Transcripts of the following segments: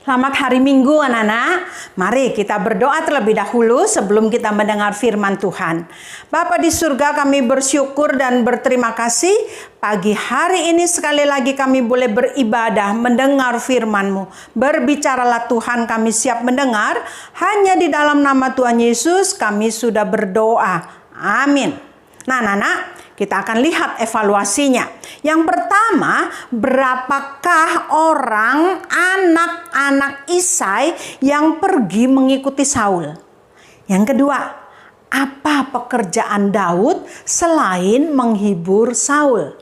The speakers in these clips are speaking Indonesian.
Selamat hari Minggu anak-anak. Mari kita berdoa terlebih dahulu sebelum kita mendengar firman Tuhan. Bapa di surga, kami bersyukur dan berterima kasih. Pagi hari ini sekali lagi kami boleh beribadah, mendengar firman-Mu. Berbicaralah Tuhan, kami siap mendengar. Hanya di dalam nama Tuhan Yesus kami sudah berdoa. Amin. Nah anak-anak, kita akan lihat evaluasinya. Yang pertama, berapakah orang anak-anak Isai yang pergi mengikuti Saul? Yang kedua, apa pekerjaan Daud selain menghibur Saul?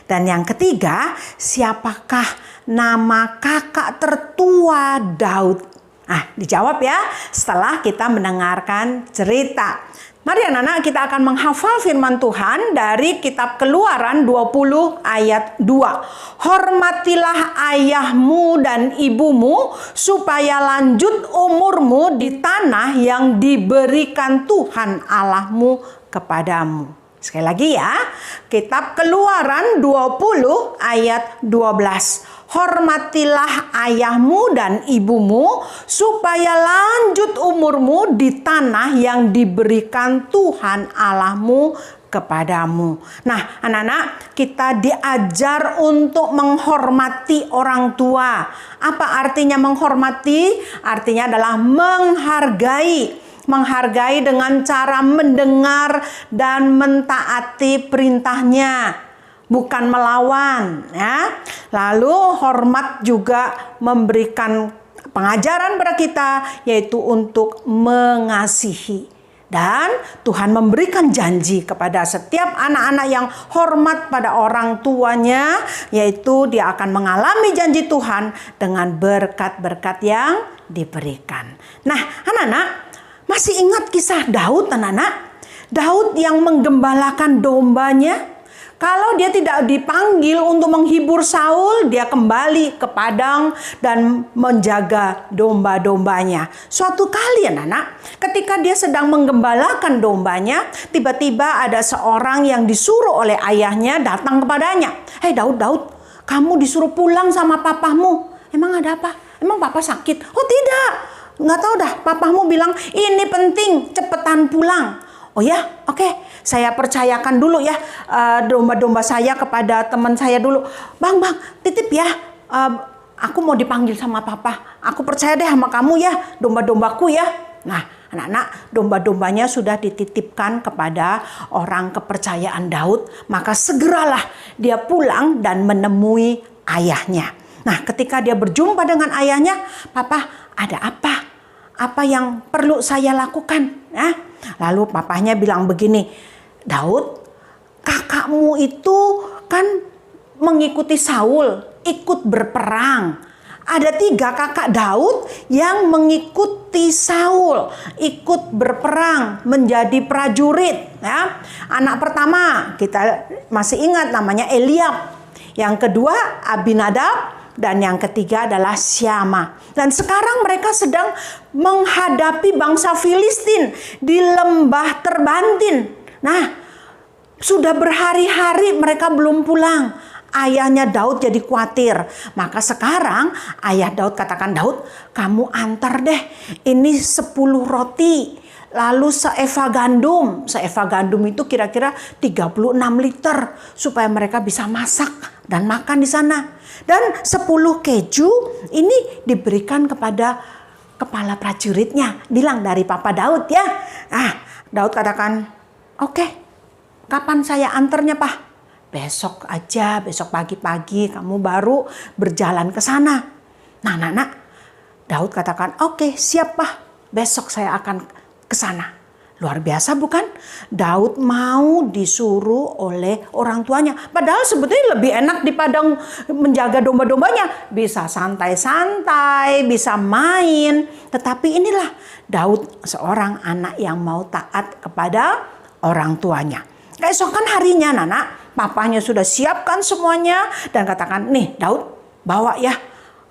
Dan yang ketiga, siapakah nama kakak tertua Daud? Dijawab ya setelah kita mendengarkan cerita. Mari anak-anak, kita akan menghafal firman Tuhan dari kitab Keluaran 20 ayat 2. Hormatilah ayahmu dan ibumu supaya lanjut umurmu di tanah yang diberikan Tuhan Allahmu kepadamu. Sekali lagi ya, kitab Keluaran 20 ayat 12. Hormatilah ayahmu dan ibumu supaya lanjut umurmu di tanah yang diberikan Tuhan Allahmu kepadamu. Nah, anak-anak, kita diajar untuk menghormati orang tua. Apa artinya menghormati? Artinya adalah menghargai. Menghargai dengan cara mendengar dan mentaati perintahnya, bukan melawan ya. Lalu hormat juga memberikan pengajaran pada kita, yaitu untuk mengasihi. Dan Tuhan memberikan janji kepada setiap anak-anak yang hormat pada orang tuanya, yaitu dia akan mengalami janji Tuhan dengan berkat-berkat yang diberikan. Nah anak-anak, masih ingat kisah Daud anak-anak? Daud yang menggembalakan dombanya. Kalau dia tidak dipanggil untuk menghibur Saul, dia kembali ke padang dan menjaga domba-dombanya. Suatu kali anak-anak, ketika dia sedang menggembalakan dombanya, tiba-tiba ada seorang yang disuruh oleh ayahnya datang kepadanya. Hei Daud, kamu disuruh pulang sama papamu. Emang ada apa? Emang papa sakit? Oh tidak. Nggak tahu dah, papamu bilang ini penting, cepetan pulang. Oh ya, oke, saya percayakan dulu ya domba-domba saya kepada teman saya dulu. Bang, titip ya, aku mau dipanggil sama papa. Aku percaya deh sama kamu ya, domba-dombaku ya. Nah, anak-anak, domba-dombanya sudah dititipkan kepada orang kepercayaan Daud. Maka segeralah dia pulang dan menemui ayahnya. Nah, ketika dia berjumpa dengan ayahnya, papa, ada apa? Apa yang perlu saya lakukan? Nah, lalu papahnya bilang begini, Daud, kakakmu itu kan mengikuti Saul, ikut berperang. Ada 3 kakak Daud yang mengikuti Saul, ikut berperang, menjadi prajurit. Ya. Anak pertama, kita masih ingat namanya Eliab. Yang kedua, Abinadab. Dan yang ketiga adalah Syama. Dan sekarang mereka sedang menghadapi bangsa Filistin di lembah Terbantin. Nah, sudah berhari-hari mereka belum pulang. Ayahnya Daud jadi khawatir. Maka sekarang ayah Daud katakan, Daud, kamu antar deh ini 10 roti. Lalu seeva gandum. Seeva gandum itu kira-kira 36 liter. Supaya mereka bisa masak dan makan di sana. Dan 10 keju ini diberikan kepada kepala prajuritnya. Bilang dari Papa Daud ya. Daud katakan, oke, kapan saya antarnya Pak? Besok aja, besok pagi-pagi kamu baru berjalan ke sana. Nah, anak-anak, Daud katakan, oke, siap Pak. Besok saya akan ke sana. Luar biasa bukan? Daud mau disuruh oleh orang tuanya. Padahal sebetulnya lebih enak di padang menjaga domba-dombanya. Bisa santai-santai, bisa main. Tetapi inilah Daud seorang anak yang mau taat kepada orang tuanya. Keesokan harinya papanya sudah siapkan semuanya. Dan katakan, nih Daud bawa ya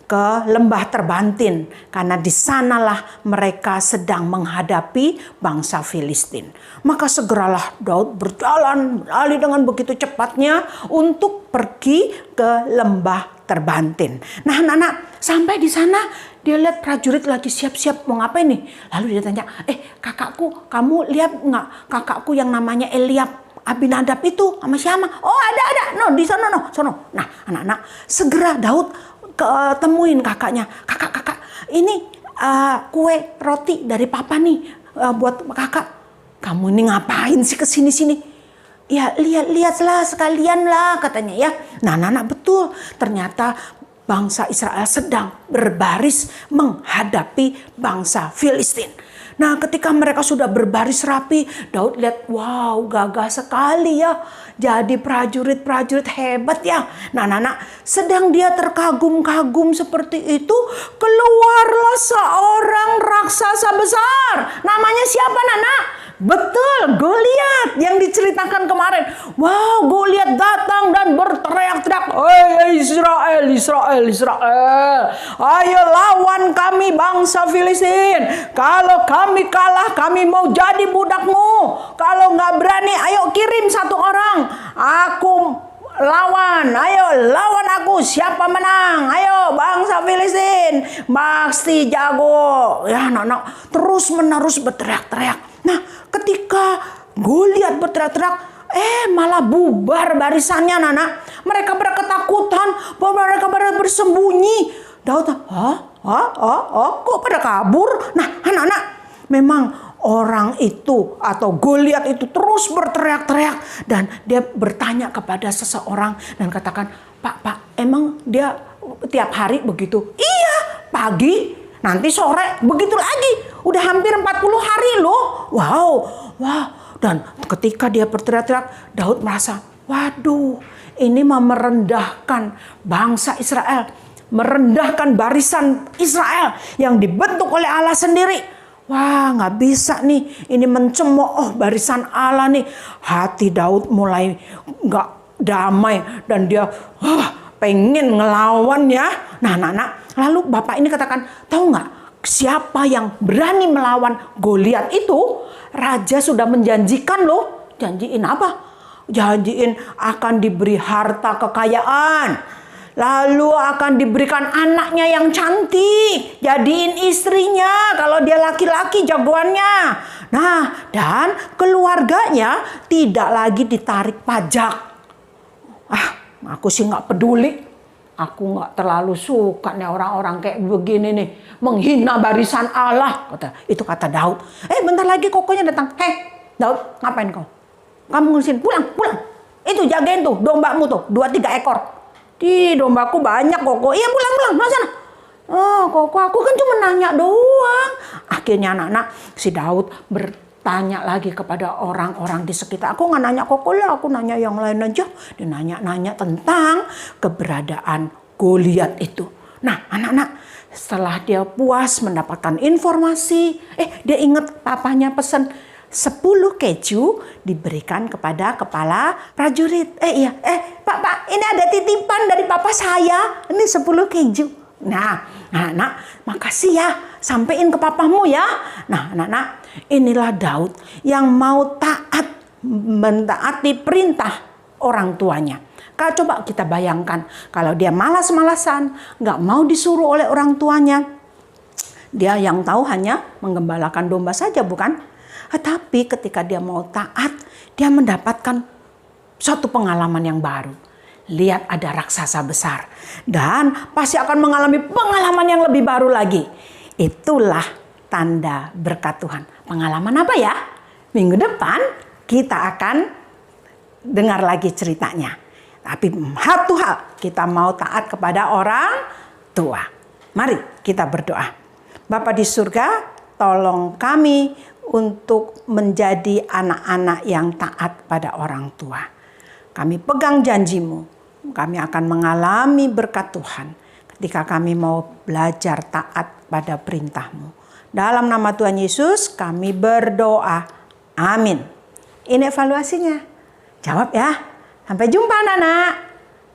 ke lembah Terbantin karena di sanalah mereka sedang menghadapi bangsa Filistin. Maka segeralah Daud berlari dengan begitu cepatnya untuk pergi ke lembah Terbantin. Nah, anak-anak, sampai di sana dia lihat prajurit lagi siap-siap mau ngapain nih. Lalu dia tanya, kakakku, kamu lihat nggak kakakku yang namanya Eliab Abinadab itu sama siapa? Oh, ada. No, di sana, no, sono. Nah, anak-anak, segera Daud ketemuin kakaknya. Kakak, ini kue roti dari papa nih buat kakak. Kamu ini ngapain sih kesini-sini? Ya, lihatlah sekalian lah katanya ya. Nah, anak-anak, betul. Ternyata bangsa Israel sedang berbaris menghadapi bangsa Filistin. Nah, ketika mereka sudah berbaris rapi, Daud lihat, wow, gagah sekali ya. Jadi prajurit-prajurit hebat ya. Nah, anak-anak, sedang dia terkagum-kagum seperti itu, keluarlah seorang raksasa besar. Namanya siapa, Nana? Betul, Goliat yang diceritakan kemarin. Wow, Goliat datang dan berteriak-teriak, "Hei Israel, Israel, Israel, ayo lawan kami bangsa Filistin. Kalau kami kalah, kami mau jadi budakmu. Kalau nggak berani, ayo kirim satu orang. Aku lawan, ayo lawan aku. Siapa menang? Ayo bangsa Filistin, pasti jago." Ya, anak-anak, terus menerus berteriak-teriak. Nah, ketika Goliat berteriak-teriak, malah bubar barisannya, Nana. Mereka ketakutan, mereka pada bersembunyi. Daud, kok pada kabur? Nah, anak-anak, memang orang itu atau Goliat itu terus berteriak-teriak dan dia bertanya kepada seseorang dan katakan, Pak, emang dia tiap hari begitu? Iya, pagi, nanti sore, begitu lagi. Udah hampir 40 hari loh. Wow. Dan ketika dia berteriak-teriak, Daud merasa, waduh, ini mah merendahkan bangsa Israel. Merendahkan barisan Israel yang dibentuk oleh Allah sendiri. Wah, nggak bisa nih. Ini mencemooh barisan Allah nih. Hati Daud mulai nggak damai. Dan dia pengen ngelawan ya. Nah, anak-anak, lalu bapak ini katakan, tahu nggak? Siapa yang berani melawan Goliat itu, raja sudah menjanjikan loh. Janjiin apa? Janjiin akan diberi harta kekayaan. Lalu akan diberikan anaknya yang cantik. Jadiin istrinya kalau dia laki-laki jagoannya. Nah, dan keluarganya tidak lagi ditarik pajak. Aku sih nggak peduli. Aku nggak terlalu suka nih orang-orang kayak begini nih. Menghina barisan Allah. Itu kata Daud. Bentar lagi kokonya datang. Daud, ngapain kau? Kamu ngurusin, pulang. Itu jagain tuh dombamu tuh, 2-3 ekor. Di dombaku banyak koko. Iya, pulang, mana? Koko, aku kan cuma nanya doang. Akhirnya anak-anak, si Daud bertanya lagi kepada orang-orang di sekitar. Aku nggak nanya koko lah, aku nanya yang lain aja. Dia nanya tentang keberadaan Goliat itu. Nah, anak-anak, setelah dia puas mendapatkan informasi, dia ingat papanya pesan 10 keju diberikan kepada kepala prajurit. Pak, ini ada titipan dari papa saya. Ini 10 keju. Nah, anak, makasih ya. Sampein ke papamu ya. Nah, anak, inilah Daud yang mau mentaati perintah orang tuanya. Coba kita bayangkan, kalau dia malas-malasan, nggak mau disuruh oleh orang tuanya. Dia yang tahu hanya menggembalakan domba saja, bukan? Tetapi ketika dia mau taat, dia mendapatkan suatu pengalaman yang baru. Lihat, ada raksasa besar. Dan pasti akan mengalami pengalaman yang lebih baru lagi. Itulah tanda berkat Tuhan. Pengalaman apa ya? Minggu depan kita akan dengar lagi ceritanya. Tapi satu hal, kita mau taat kepada orang tua. Mari kita berdoa. Bapa di surga, tolong kami untuk menjadi anak-anak yang taat pada orang tua. Kami pegang janji-Mu. Kami akan mengalami berkat Tuhan ketika kami mau belajar taat pada perintah-Mu. Dalam nama Tuhan Yesus kami berdoa. Amin. Ini evaluasinya. Jawab ya. Sampai jumpa anak-anak.